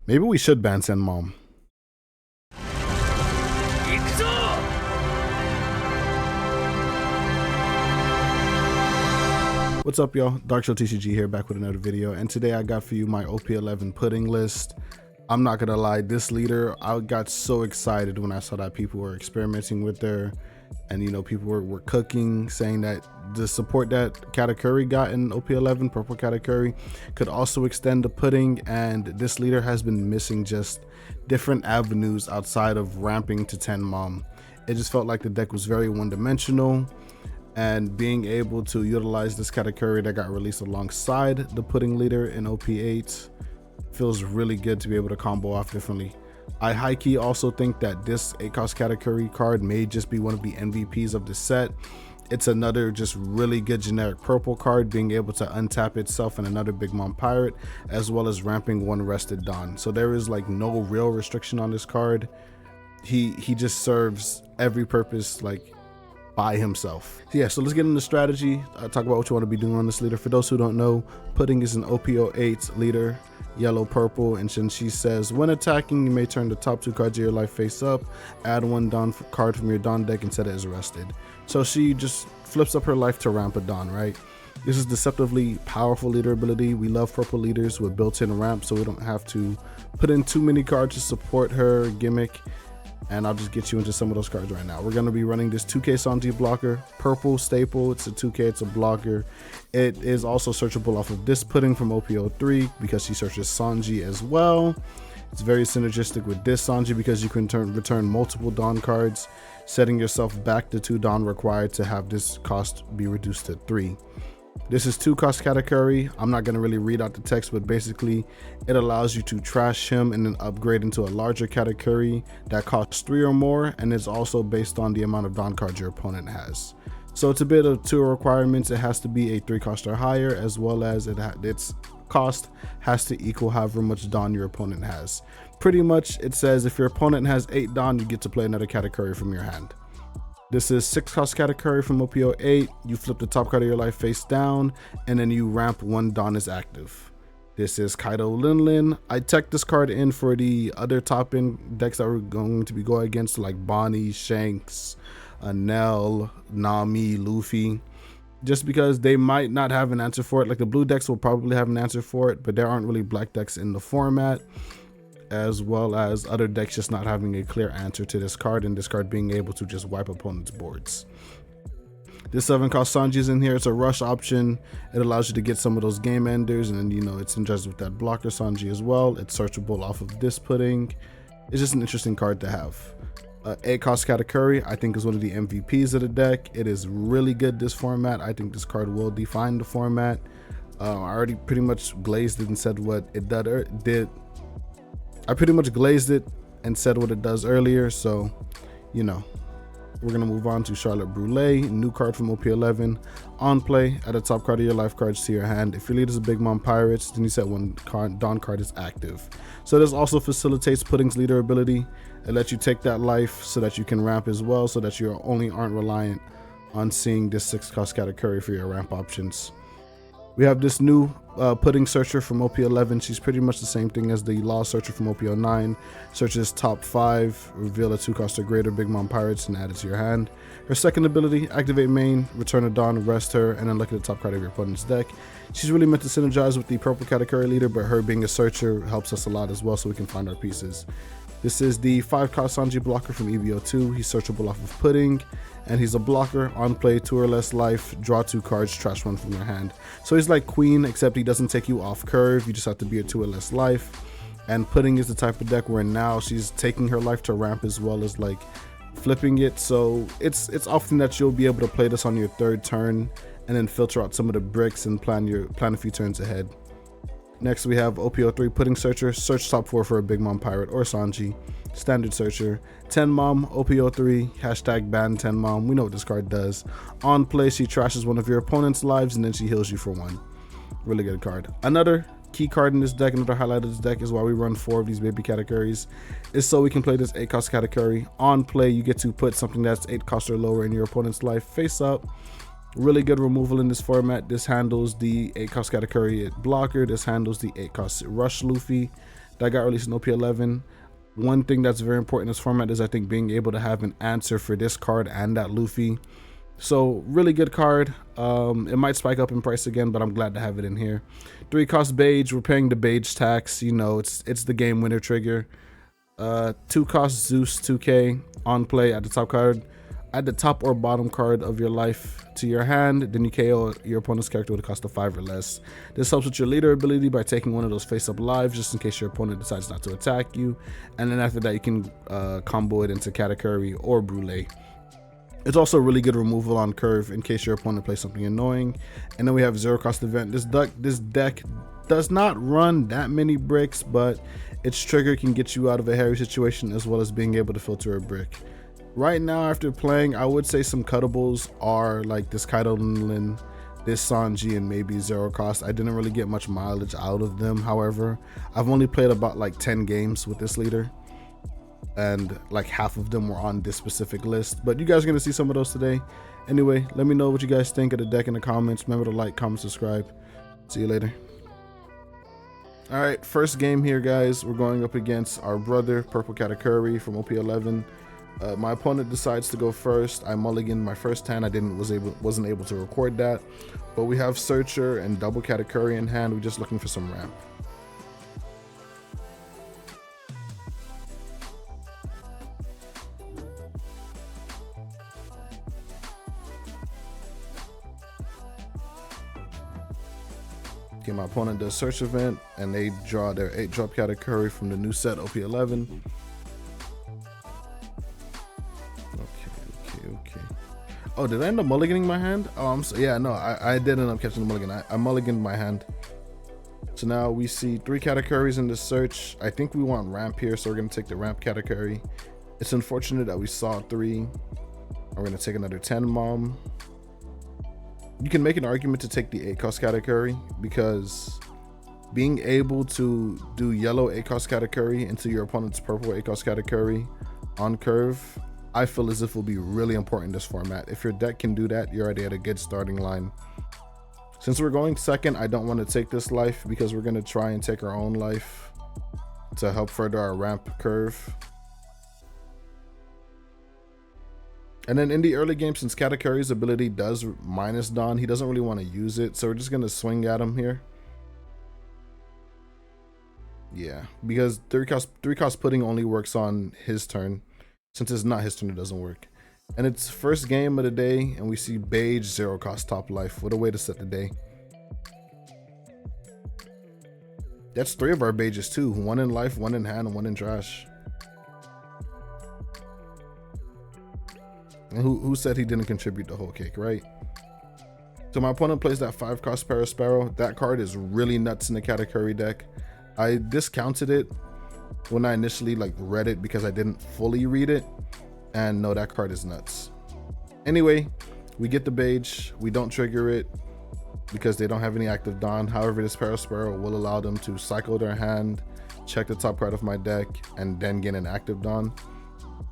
Maybe we should ban Sen Mom. What's up, y'all? Dark Show TCG here, back with another video, and today I got for you my OP-11 pudding list. I'm not gonna lie, this leader, I got so excited when I saw that people were experimenting with her, and people were cooking, saying that the support that Katakuri got in OP-11, purple Katakuri, could also extend the pudding. And this leader has been missing just different avenues outside of ramping to 10 mom. It just felt like the deck was very one-dimensional, and being able to utilize this Katakuri that got released alongside the pudding leader in OP8 feels really good to be able to combo off differently. I high-key also think that this 8-cost Katakuri card may just be one of the MVPs of the set. It's another just really good generic purple card, being able to untap itself and another Big Mom Pirate, as well as ramping one rested Don. So there is like no real restriction on this card. He just serves every purpose like by himself. Yeah, so let's get into strategy. Talk about what you want to be doing on this leader. For those who don't know, pudding is an OP-08 leader, yellow purple, and she says when attacking you may turn the top 2 cards of your life face up, add 1 Don card from your Don deck and set it as rested. So she just flips up her life to ramp a Don, right? This is deceptively powerful leader ability. We love purple leaders with built-in ramp, so we don't have to put in too many cards to support her gimmick. And I'll just get you into some of those cards right now. We're going to be running this 2K Sanji blocker, purple staple. It's a 2K, it's a blocker. It is also searchable off of this pudding from OP-03 because she searches Sanji as well. It's very synergistic with this Sanji because you can return multiple Dawn cards, setting yourself back to 2 Dawn required to have this cost be reduced to 3. This is 2-cost Katakuri. I'm not going to really read out the text, but basically it allows you to trash him and then upgrade into a larger Katakuri that costs 3 or more, and is also based on the amount of Dawn cards your opponent has. So it's a bit of 2 requirements. It has to be a 3-cost or higher, as well as its cost has to equal however much Dawn your opponent has. Pretty much it says if your opponent has 8 Dawn, you get to play another Katakuri from your hand. This is 6-cost Katakuri from OP-08. You flip the top card of your life face down, and then you ramp 1 Dawn is active. This is Kaido Linlin. I teched this card in for the other top end decks that we're going to be going against, like Bonnie, Shanks, Nell, Nami, Luffy, just because they might not have an answer for it. Like the blue decks will probably have an answer for it, but there aren't really black decks in the format, as well as other decks just not having a clear answer to this card, and this card being able to just wipe opponents' boards. This 7-cost Sanji is in here. It's a rush option. It allows you to get some of those game enders, and then it's synergized with that blocker Sanji as well. It's searchable off of this pudding. It's just an interesting card to have. 8-cost Katakuri I think is one of the MVPs of the deck. It is really good this format. I think this card will define the format. I already pretty much glazed it and said what it did. I pretty much glazed it and said what it does earlier, so we're gonna move on to Charlotte Brule, new card from OP-11. On play, add a top card of your life cards to your hand. If your leader is a Big Mom Pirates, then you set 1 Dawn card is active. So this also facilitates pudding's leader ability. It lets you take that life so that you can ramp as well, so that you aren't reliant on seeing this 6-cost Katakuri for your ramp options. We have this new pudding searcher from OP-11. She's pretty much the same thing as the law searcher from OP-09. Searches top 5, reveal a 2-cost or greater Big Mom Pirates and add it to your hand. Her second ability, activate main, return a Dawn, rest her, and then look at the top card of your opponent's deck. She's really meant to synergize with the purple Katakuri leader, but her being a searcher helps us a lot as well, so we can find our pieces. This is the 5-cost Sanji blocker from EBO2. He's searchable off of pudding, and he's a blocker. On play, 2 or less life, draw 2 cards, trash 1 from your hand. So he's like Queen, except he doesn't take you off curve. You just have to be at 2 or less life. And pudding is the type of deck where now she's taking her life to ramp as well as like flipping it. So it's often that you'll be able to play this on your 3rd turn and then filter out some of the bricks and plan a few turns ahead. Next we have OP-03 Pudding Searcher. Search top 4 for a Big Mom Pirate or Sanji. Standard Searcher. 10 Mom, OP-03, hashtag ban 10 Mom. We know what this card does. On play, she trashes one of your opponent's lives and then she heals you for 1. Really good card. Another key card in this deck, another highlight of this deck, is why we run 4 of these baby Katakuris, is so we can play this 8-cost Katakuri. On play, you get to put something that's 8 cost or lower in your opponent's life face up. Really good removal in this format. This handles the 8-cost Katakuri blocker. This handles the 8-cost Rush Luffy. that got released in OP-11. One thing that's very important in this format is I think being able to have an answer for this card and that Luffy. So really good card. It might spike up in price again, but I'm glad to have it in here. 3 cost Beige. We're paying the Beige tax. You know, it's the game winner trigger. 2 cost Zeus 2K on play at the top card. Add the top or bottom card of your life to your hand, then you KO your opponent's character with a cost of 5 or less. This helps with your leader ability by taking one of those face-up lives just in case your opponent decides not to attack you. And then after that, you can combo it into Katakuri or Brule. It's also really good removal on curve in case your opponent plays something annoying. And then we have 0 cost event. This deck does not run that many bricks, but its trigger can get you out of a hairy situation as well as being able to filter a brick. Right now, after playing, I would say some cuttables are like this Kaido-Lin, this Sanji, and maybe 0 cost. I didn't really get much mileage out of them. However, I've only played about like 10 games with this leader, and like half of them were on this specific list. But you guys are going to see some of those today. Anyway, let me know what you guys think of the deck in the comments. Remember to like, comment, subscribe. See you later. All right, first game here, guys. We're going up against our brother, Purple Katakuri from OP-11. My opponent decides to go first. I mulliganed my first hand. I wasn't able to record that, but we have Searcher and double Katakuri in hand. We're just looking for some ramp. Okay, my opponent does Search event, and they draw their 8-drop Katakuri from the new set OP-11. Okay. Oh, did I end up mulliganing my hand? Oh, yeah, no, I did end up catching the mulligan. I mulliganed my hand. So now we see 3 Katakuris in the search. I think we want ramp here, so we're going to take the ramp Katakuri. It's unfortunate that we saw 3. We're going to take another 10 mom. You can make an argument to take the 8 cost Katakuri because being able to do yellow 8 cost Katakuri into your opponent's purple 8 cost Katakuri on curve, I feel as if will be really important in this format. If your deck can do that, you're already at a good starting line. Since we're going second, I don't want to take this life because we're going to try and take our own life to help further our ramp curve. And then in the early game, since Katakuri's ability does minus Dawn, he doesn't really want to use it. So we're just going to swing at him here. Yeah, because 3 cost pudding only works on his turn. Since it's not his turn, it doesn't work. And it's first game of the day, and we see Beige 0 cost top life. What a way to set the day. That's 3 of our Beiges too. 1 in life, 1 in hand, and 1 in trash. And who said he didn't contribute the whole cake, right? So my opponent plays that 5 cost Parasparrow. That card is really nuts in the Katakuri deck. I discounted it when I initially read it because I didn't fully read it, and no, that card is nuts. Anyway, we get the Beige. We don't trigger it because they don't have any active Dawn. However, this Parasparrow will allow them to cycle their hand, check the top card of my deck, and then get an active Dawn.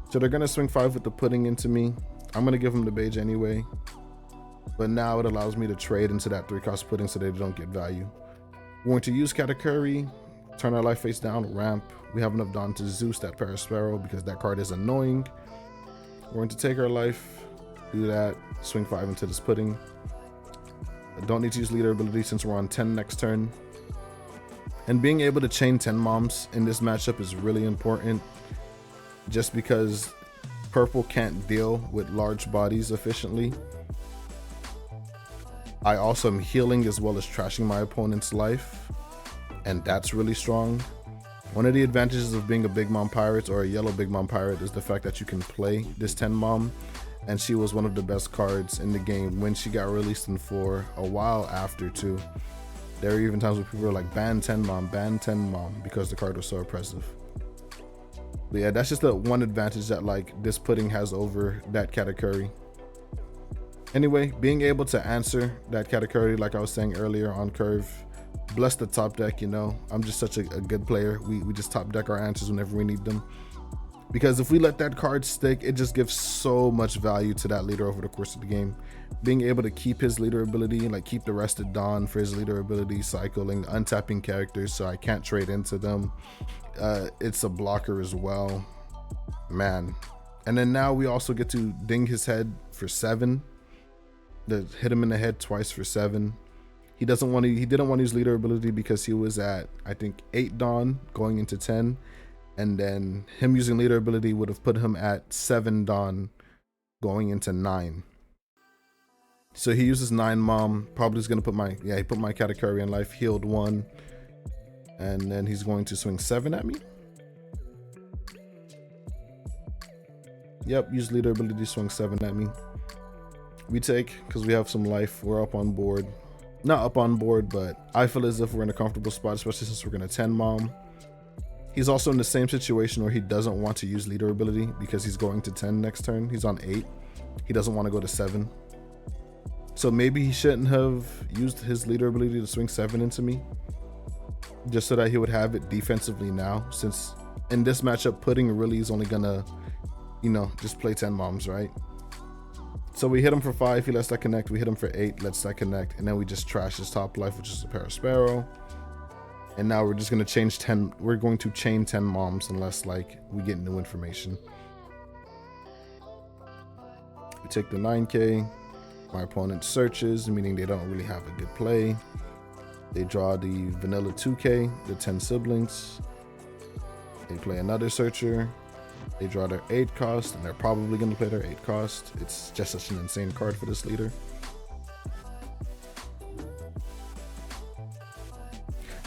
So they're gonna swing 5 with the pudding into me. I'm gonna give them the Beige anyway, but now it allows me to trade into that 3 cost pudding so they don't get value. We're going to use Katakuri, turn our life face down, ramp. We have enough Dawn to Zeus that Parasparrow because that card is annoying. We're going to take our life, do that, swing 5 into this pudding. I don't need to use leader ability since we're on 10 next turn. And being able to chain 10 moms in this matchup is really important just because purple can't deal with large bodies efficiently. I also am healing as well as trashing my opponent's life, and that's really strong. One of the advantages of being a big mom pirate or a yellow big mom pirate is the fact that you can play this 10 mom, and she was one of the best cards in the game when she got released and for a while after too. There were even times where people were like, ban 10 mom because the card was so oppressive. But yeah, that's just the one advantage that this pudding has over that Katakuri. Anyway, being able to answer that Katakuri, like I was saying earlier on curve, bless the top deck, you know. I'm just such a good player. We just top deck our answers whenever we need them. because if we let that card stick, it just gives so much value to that leader over the course of the game. Being able to keep his leader ability, like keep the rested Dawn for his leader ability, cycling, untapping characters so I can't trade into them. It's a blocker as well, man. And then now we also get to ding his head for 7. Hit him in the head twice for 7. He didn't want to use leader ability because he was at, I think, 8 Dawn going into 10. And then him using leader ability would have put him at 7 Dawn going into 9. So he uses 9 Mom. Probably is going to put my, he put my Katakuri in life, healed 1. And then he's going to swing 7 at me. Yep, use leader ability, swing 7 at me. We take, because we have some life, we're up on board. Not up on board, but I feel as if we're in a comfortable spot, especially since we're going to 10 Mom. He's also in the same situation where he doesn't want to use leader ability because he's going to 10 next turn. He's on 8. He doesn't want to go to 7. So maybe he shouldn't have used his leader ability to swing 7 into me, just so that he would have it defensively now, since in this matchup, Pudding really is only gonna, you know, just play 10 Moms, right? So we hit him for 5, he lets that connect. We hit him for 8, lets that connect, and then we just trash his top life, which is a Parasparrow. And now we're just gonna change 10. We're going to chain 10 Moms unless like we get new information. We take the 9K. My opponent searches, meaning they don't really have a good play. They draw the vanilla 2K, the 10 siblings. They play another searcher. They draw their 8 cost, and they're probably going to play their 8 cost. It's just such an insane card for this leader.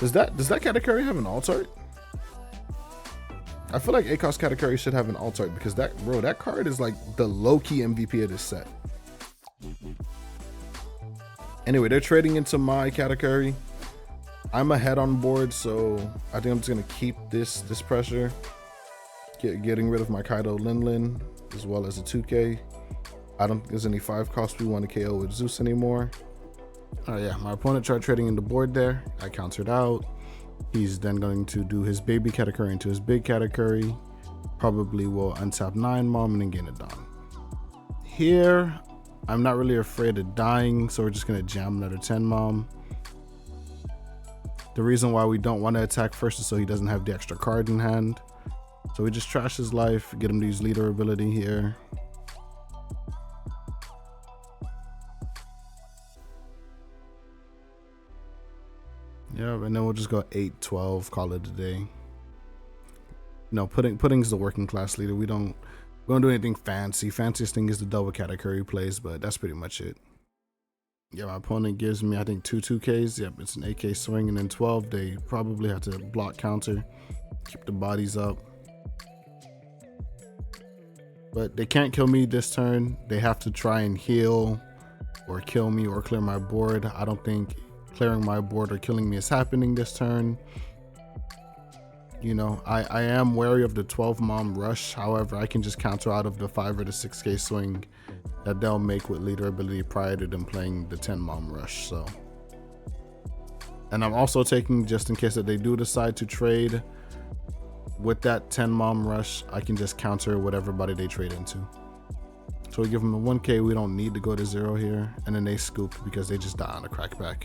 Does that Katakuri have an alt art? I feel like 8 cost Katakuri should have an alt art because that card is like the low-key MVP of this set. Anyway, they're trading into my Katakuri. I'm ahead on board, so I think I'm just gonna keep this pressure. Getting rid of my Kaido Linlin as well as a 2K. I don't think there's any 5 cost we want to KO with Zeus anymore. Oh yeah, my opponent tried trading in the board there. I countered out. He's then going to do his baby Katakuri into his big Katakuri. Probably will untap 9 Mom and then gain a Dawn. Here, I'm not really afraid of dying, so we're just gonna jam another 10 Mom. The reason why we don't want to attack first is so he doesn't have the extra card in hand. So we just trash his life, get him to use leader ability here. Yeah, and then we'll just go 8-12, call it a day. No, Pudding's the working class leader. We don't do anything fancy. Fanciest thing is the double Katakuri plays, but that's pretty much it. Yeah, my opponent gives me, I think, 2 2Ks. Yep, it's an 8K swing, and then 12, they probably have to block counter, keep the bodies up. But they can't kill me this turn. They have to try and heal or kill me or clear my board. I don't think clearing my board or killing me is happening this turn. You know, I am wary of the 12 Mom rush. However, I can just counter out of the 5 or the 6K swing that they'll make with leader ability prior to them playing the 10 Mom rush. So, and I'm also taking, just in case that they do decide to trade with that 10 Mom rush, I can just counter whatever body they trade into. So we give them a 1K. We don't need to go to 0 here, and then they scoop because they just die on a crackback.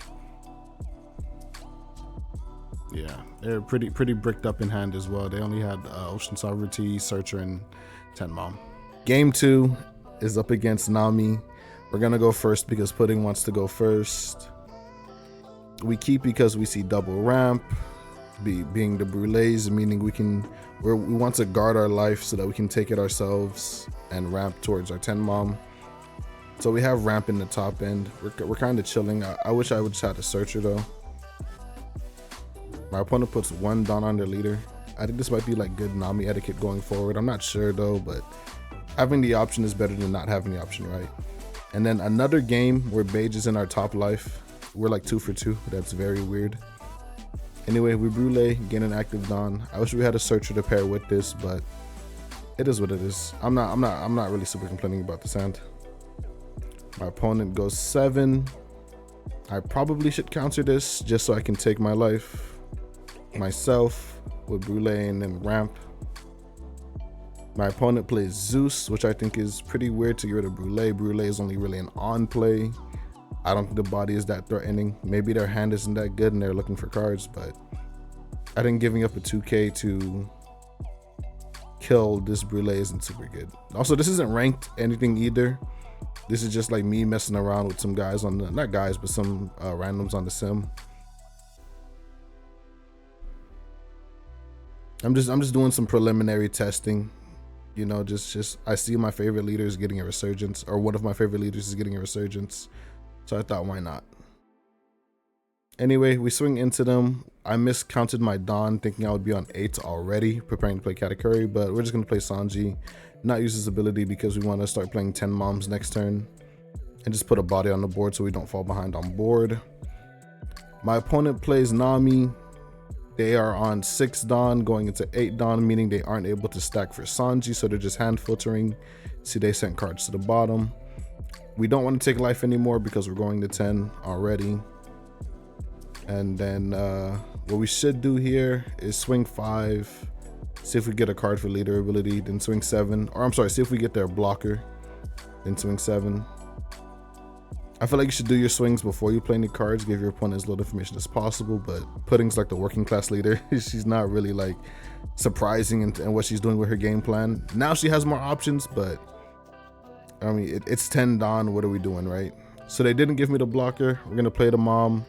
Yeah, they're pretty bricked up in hand as well. They only had Ocean Sovereignty, Searcher, and 10 Mom. Game 2 is up against Nami. We're gonna go first because Pudding wants to go first. We keep because we see double ramp, being the brulees, meaning we want to guard our life so that we can take it ourselves and ramp towards our 10 Mom. So we have ramp in the top end. We're kind of chilling. I wish I would just had a Searcher though. My opponent puts 1 Dawn on their leader. I think this might be like good Nami etiquette going forward. I'm not sure though, but having the option is better than not having the option, right? And then another game where Beige is in our top life. We're like 2 for 2. That's very weird. Anyway, we Brule, gain an active Dawn. I wish we had a Searcher to pair with this, but it is what it is. I'm not really super complaining about this hand. My opponent goes 7. I probably should counter this just so I can take my life myself with Brule and then ramp. My opponent plays Zeus, which I think is pretty weird to get rid of Brûlé. Brûlé is only really an on play. I don't think the body is that threatening. Maybe their hand isn't that good and they're looking for cards, but I think giving up a 2k to kill this Brûlé isn't super good. Also, this isn't ranked anything either. This is just like me messing around with some guys on the, not guys, but some randoms on the sim. I'm just doing some preliminary testing. You know, just I see my favorite leader is getting a resurgence, or one of my favorite leaders is getting a resurgence. So I thought, why not? Anyway, we swing into them. I miscounted my Dawn, thinking I would be on 8 already, preparing to play Katakuri, but we're just going to play Sanji, not use his ability because we want to start playing 10 moms next turn, and just put a body on the board so we don't fall behind on board. My opponent plays Nami. They are on 6 Dawn, going into 8 Dawn, meaning they aren't able to stack for Sanji, so they're just hand filtering. See, they sent cards to the bottom. We don't want to take life anymore because we're going to 10 already. And then what we should do here is swing 5, see if we get a card for leader ability, then swing 7, or I'm sorry, see if we get their blocker, then swing 7. I feel like you should do your swings before you play any cards, give your opponent as little information as possible, but Pudding's like the working class leader. She's not really like surprising in what she's doing with her game plan. Now she has more options, but I mean, it's 10 Dawn, what are we doing, right? So they didn't give me the blocker. We're gonna play the mom,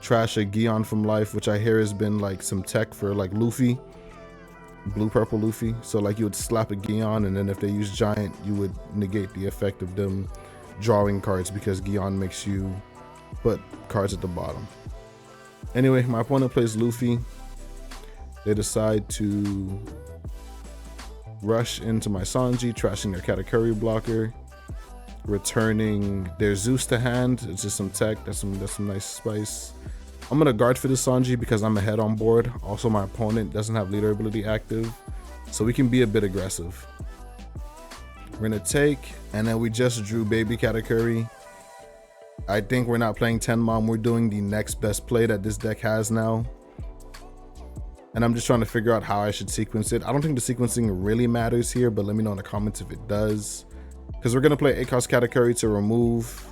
trash a Gion from life, which I hear has been like some tech for like Luffy, blue purple Luffy. So like you would slap a Gion, and then if they use giant, you would negate the effect of them drawing cards because Gion makes you put cards at the bottom. Anyway, my opponent plays Luffy. They decide to rush into my Sanji, trashing their Katakuri blocker, returning their Zeus to hand. It's just some tech. That's some nice spice. I'm gonna guard for the Sanji because I'm ahead on board. Also, my opponent doesn't have leader ability active, so we can be a bit aggressive. We're gonna take, and then we just drew baby Katakuri. I think we're not playing 10 mom. We're doing the next best play that this deck has now. And I'm just trying to figure out how I should sequence it. I don't think the sequencing really matters here, but let me know in the comments if it does. Because we're gonna play 8-cost Katakuri to remove.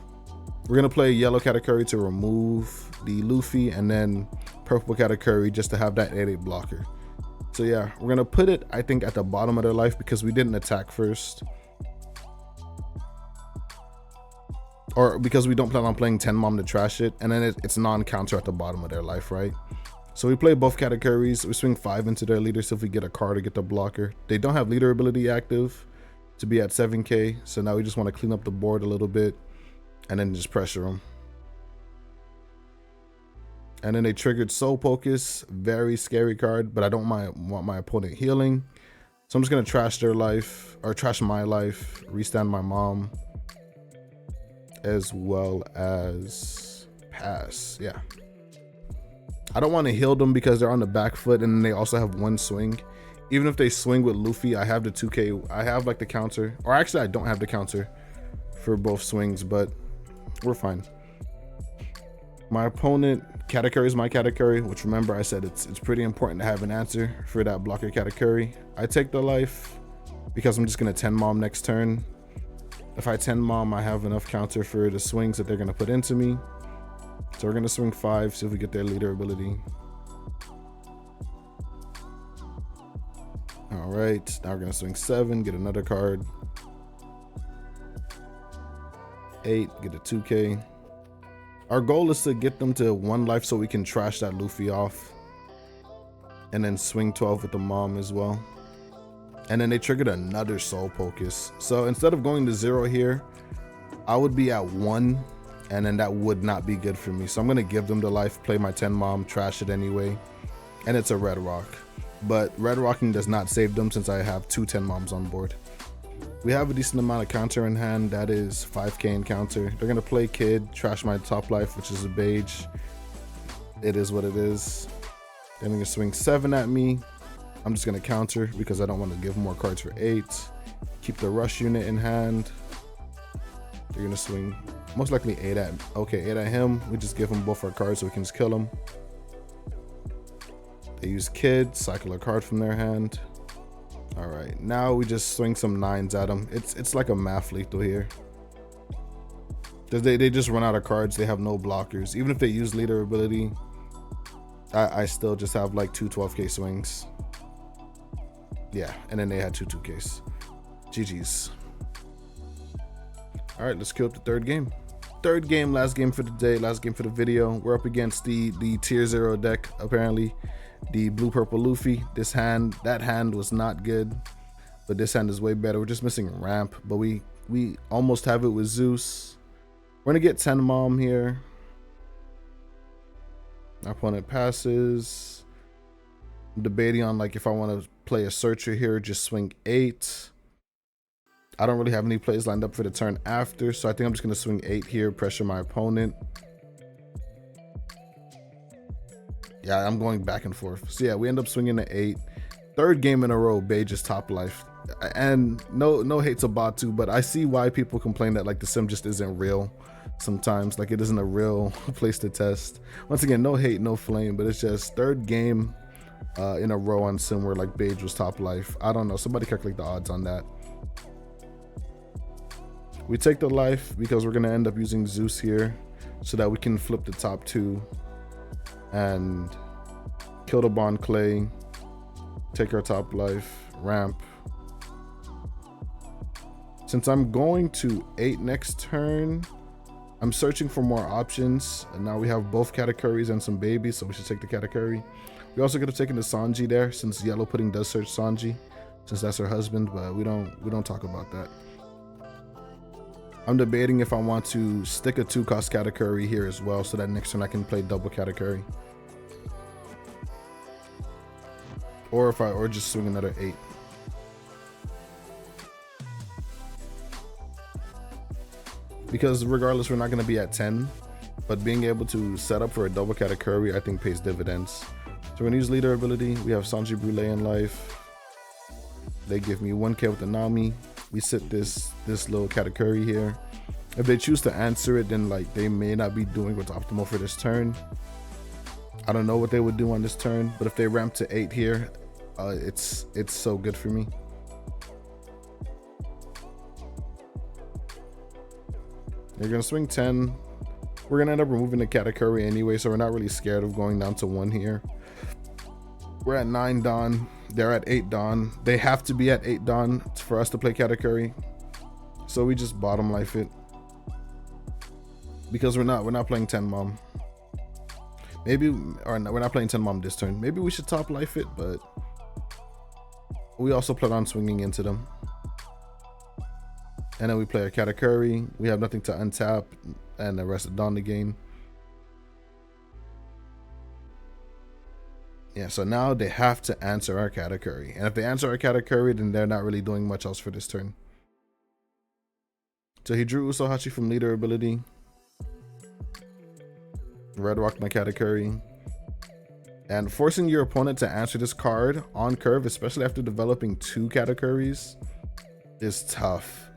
We're gonna play yellow Katakuri to remove the Luffy, and then purple Katakuri just to have that 8-8 blocker. So yeah, we're gonna put it, I think, at the bottom of their life because we didn't attack first. Or because we don't plan on playing 10 mom to trash it, and then it's non-counter at the bottom of their life, right? So we play both Katakuris. We swing 5 into their leader, so if we get a card to get the blocker. They don't have leader ability active to be at 7k, so now we just want to clean up the board a little bit and then just pressure them. And then they triggered Soul Pocus, very scary card, but I don't want my opponent healing. So I'm just gonna trash their life, or trash my life, restand my mom, as well as pass. Yeah, I don't want to heal them because they're on the back foot, and they also have 1 swing. Even if they swing with Luffy, I have the 2k, I have like the counter, or actually I don't have the counter for both swings, but we're fine. My opponent, Katakuri is my Katakuri, which remember I said it's pretty important to have an answer for that blocker Katakuri. I take the life because I'm just gonna 10 mom next turn. If I 10 mom, I have enough counter for the swings that they're gonna put into me. So we're gonna swing 5, see if we get their leader ability. All right, now we're gonna swing 7, get another card. 8, get a 2k. Our goal is to get them to 1 life so we can trash that Luffy off. And then swing 12 with the mom as well. And then they triggered another Soul Pocus. So instead of going to 0 here, I would be at 1, and then that would not be good for me. So I'm gonna give them the life, play my 10 mom, trash it anyway. And it's a red rock. But red rocking does not save them since I have 2 10 moms on board. We have a decent amount of counter in hand. That is 5k in counter. They're gonna play Kid, trash my top life, which is a beige. It is what it is. They're gonna swing 7 at me. I'm just gonna counter because I don't want to give more cards for 8. Keep the rush unit in hand. They're gonna swing most likely 8 at, okay, 8 at him. We just give him both our cards so we can just kill him. They use Kid, cycle a card from their hand. All right, now we just swing some 9s at them. It's like a math lethal here. They just run out of cards. They have no blockers. Even if they use leader ability, I still just have like 2 12K swings. Yeah, and then they had 2 2Ks. GG's. All right, let's queue up the third game. Third game, last game for the day, last game for the video. We're up against the tier 0 deck, apparently. The blue-purple Luffy. That hand was not good, but this hand is way better. We're just missing ramp, but we almost have it with Zeus. We're gonna get 10 mom here. Our opponent passes. I'm debating on like if I want to play a searcher here, just swing 8. I don't really have any plays lined up for the turn after, so I think I'm just gonna swing 8 here, pressure my opponent. Yeah, I'm going back and forth. So yeah, we end up swinging the 8. Third game in a row, Bay just top life. And no hate to Batu, but I see why people complain that like the sim just isn't real sometimes. Like it isn't a real place to test. Once again, no hate, no flame, but it's just third game in a row on sim where like Beige was top life. I don't know. Somebody calculate the odds on that. We take the life because we're going to end up using Zeus here so that we can flip the top 2 and kill the Bond Clay, take our top life, ramp. Since I'm going to 8 next turn, I'm searching for more options, and now we have both Katakuris and some babies, so we should take the Katakuri. We also could have taken the Sanji there, since Yellow Pudding does search Sanji, since that's her husband, but we don't talk about that. I'm debating if I want to stick a 2-cost Katakuri here as well, so that next turn I can play double Katakuri, or just swing another 8. Because regardless, we're not going to be at 10, but being able to set up for a double Katakuri, I think pays dividends. So we're going to use leader ability. We have Sanji Brûlé in life. They give me 1K with the Nami. We sit this little Katakuri here. If they choose to answer it, then like they may not be doing what's optimal for this turn. I don't know what they would do on this turn, but if they ramp to 8 here, it's so good for me. They're gonna swing 10. We're gonna end up removing the Katakuri anyway, so we're not really scared of going down to 1 here. We're at 9 Dawn. They're at 8 Dawn. They have to be at 8 Dawn for us to play Katakuri. So we just bottom life it. Because we're not playing 10 mom. Maybe, or no, we're not playing 10 mom this turn. Maybe we should top life it, but we also plan on swinging into them. And then we play a Katakuri. We have nothing to untap, and the rest of Dawn the game. Yeah, so now they have to answer our Katakuri. And if they answer our Katakuri, then they're not really doing much else for this turn. So he drew Usohachi from leader ability. Red rocked my Katakuri. And forcing your opponent to answer this card on curve, especially after developing 2 Katakuris, is tough.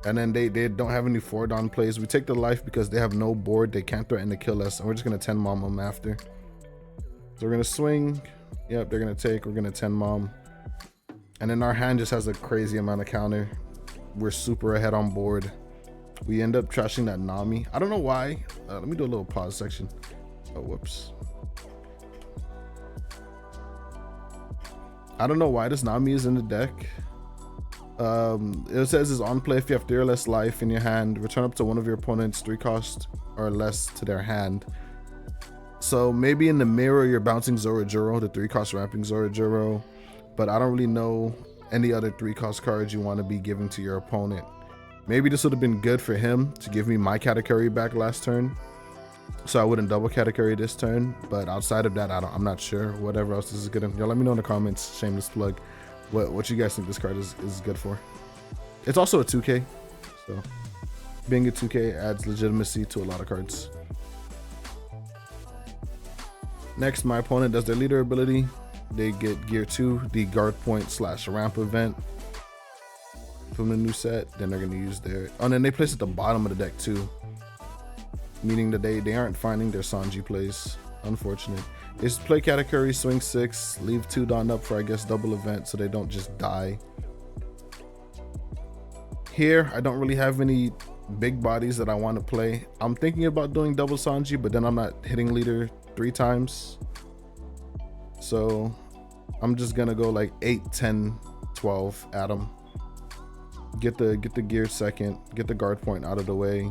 And then they don't have any 4 Dawn plays. We take the life because they have no board. They can't threaten to kill us. And we're just going to 10 mom them after. So we're going to swing. Yep, they're going to take. We're going to 10 mom. And then our hand just has a crazy amount of counter. We're super ahead on board. We end up trashing that Nami. I don't know why. Let me do a little pause section. Oh, whoops. I don't know why this Nami is in the deck. It says it's on play if you have 3 or less life in your hand. Return up to one of your opponent's 3 cost or less to their hand. So maybe in the mirror you're bouncing Zorojuro, the 3 cost ramping Zorojuro, but I don't really know any other 3 cost cards you want to be giving to your opponent. Maybe this would have been good for him to give me my Katakuri back last turn, so I wouldn't double Katakuri this turn. But outside of that, I'm not sure. Whatever else this is good. Y'all let me know in the comments. Shameless plug. What you guys think this card is good for. It's also a 2K, so being a 2K adds legitimacy to a lot of cards. Next, my opponent does their leader ability. They get gear 2, the guard point / ramp event from the new set. Then they're going to use their, and then they place at the bottom of the deck too, meaning that they aren't finding their Sanji plays. Unfortunate. is play Katakuri, swing 6, leave 2 Don up for, I guess, double event so they don't just die. Here, I don't really have any big bodies that I want to play. I'm thinking about doing double Sanji, but then I'm not hitting leader 3 times. So I'm just gonna go like 8, 10, 12 at him. Get the gear second, get the guard point out of the way.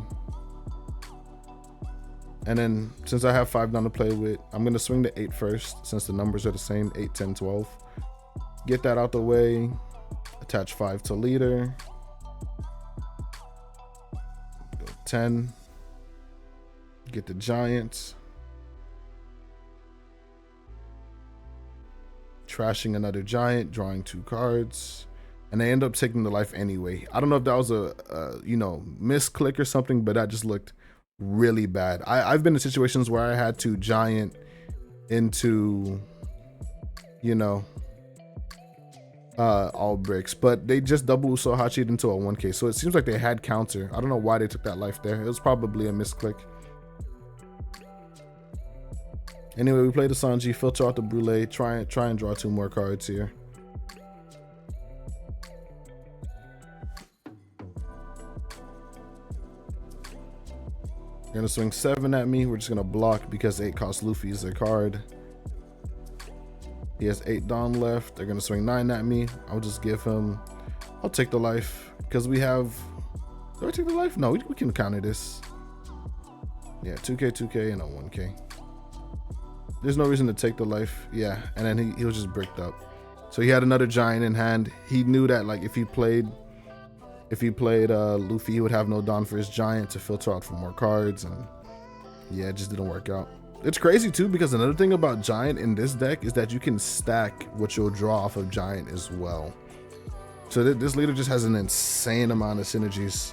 And then since I have 5 down to play with, I'm gonna swing the 8 first since the numbers are the same, 8, 10, 12. Get that out the way, attach 5 to leader. Go 10. Get the giants. Trashing another giant, drawing 2 cards. And they end up taking the life anyway. I don't know if that was a you know, misclick or something, but that just looked really bad. I've been in situations where I had to giant into, you know, all bricks, but they just double Usohachi'd into a 1k. So it seems like they had counter. I don't know why they took that life there. It was probably a misclick. Anyway, we play the Sanji, filter out the Brule, try and draw 2 more cards here. They're gonna swing 7 at me. We're just gonna block because 8 costs Luffy as a card. He has 8 Don left. They're gonna swing 9 at me. I'll just give him, I'll take the life because we have, do I take the life? No, we can counter this. Yeah, 2k, 2k, and a 1k. There's no reason to take the life. Yeah, and then he was just bricked up. So he had another giant in hand. He knew that like if he played Luffy, he would have no Don for his giant to filter out for more cards, and yeah, it just didn't work out. It's crazy too because another thing about giant in this deck is that you can stack what you'll draw off of giant as well. So this leader just has an insane amount of synergies.